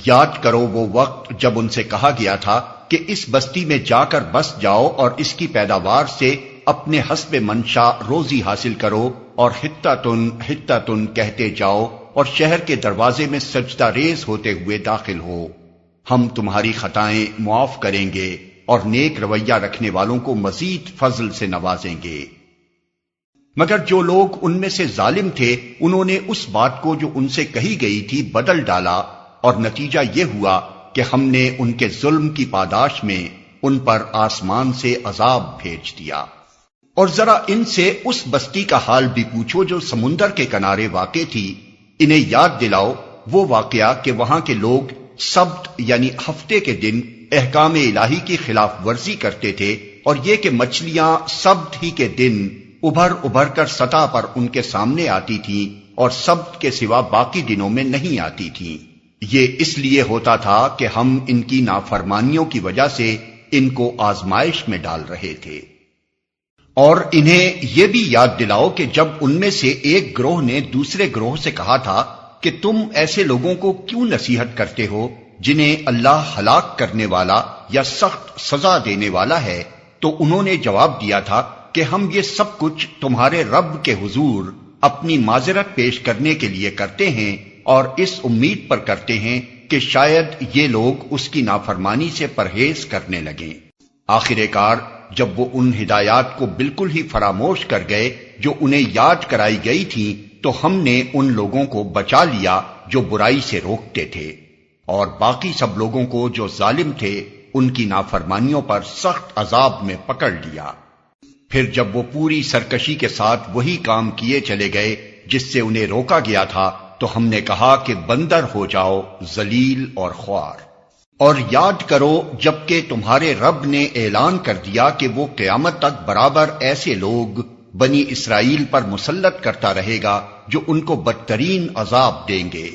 یاد کرو وہ وقت جب ان سے کہا گیا تھا کہ اس بستی میں جا کر بس جاؤ اور اس کی پیداوار سے اپنے حسب منشا روزی حاصل کرو اور حتتن حتتن کہتے جاؤ اور شہر کے دروازے میں سجدہ ریز ہوتے ہوئے داخل ہو، ہم تمہاری خطائیں معاف کریں گے اور نیک رویہ رکھنے والوں کو مزید فضل سے نوازیں گے۔ مگر جو لوگ ان میں سے ظالم تھے انہوں نے اس بات کو جو ان سے کہی گئی تھی بدل ڈالا، اور نتیجہ یہ ہوا کہ ہم نے ان کے ظلم کی پاداش میں ان پر آسمان سے عذاب بھیج دیا۔ اور ذرا ان سے اس بستی کا حال بھی پوچھو جو سمندر کے کنارے واقع تھی، انہیں یاد دلاؤ وہ واقعہ کہ وہاں کے لوگ سبت یعنی ہفتے کے دن احکام الہی کی خلاف ورزی کرتے تھے، اور یہ کہ مچھلیاں سبت ہی کے دن ابھر ابھر کر سطح پر ان کے سامنے آتی تھیں اور سبت کے سوا باقی دنوں میں نہیں آتی تھیں۔ یہ اس لیے ہوتا تھا کہ ہم ان کی نافرمانیوں کی وجہ سے ان کو آزمائش میں ڈال رہے تھے۔ اور انہیں یہ بھی یاد دلاؤ کہ جب ان میں سے ایک گروہ نے دوسرے گروہ سے کہا تھا کہ تم ایسے لوگوں کو کیوں نصیحت کرتے ہو جنہیں اللہ ہلاک کرنے والا یا سخت سزا دینے والا ہے، تو انہوں نے جواب دیا تھا کہ ہم یہ سب کچھ تمہارے رب کے حضور اپنی معذرت پیش کرنے کے لیے کرتے ہیں اور اس امید پر کرتے ہیں کہ شاید یہ لوگ اس کی نافرمانی سے پرہیز کرنے لگیں۔ آخر کار جب وہ ان ہدایات کو بالکل ہی فراموش کر گئے جو انہیں یاد کرائی گئی تھی، تو ہم نے ان لوگوں کو بچا لیا جو برائی سے روکتے تھے، اور باقی سب لوگوں کو جو ظالم تھے ان کی نافرمانیوں پر سخت عذاب میں پکڑ لیا۔ پھر جب وہ پوری سرکشی کے ساتھ وہی کام کیے چلے گئے جس سے انہیں روکا گیا تھا، تو ہم نے کہا کہ بندر ہو جاؤ، ذلیل اور خوار۔ اور یاد کرو جبکہ تمہارے رب نے اعلان کر دیا کہ وہ قیامت تک برابر ایسے لوگ بنی اسرائیل پر مسلط کرتا رہے گا جو ان کو بدترین عذاب دیں گے۔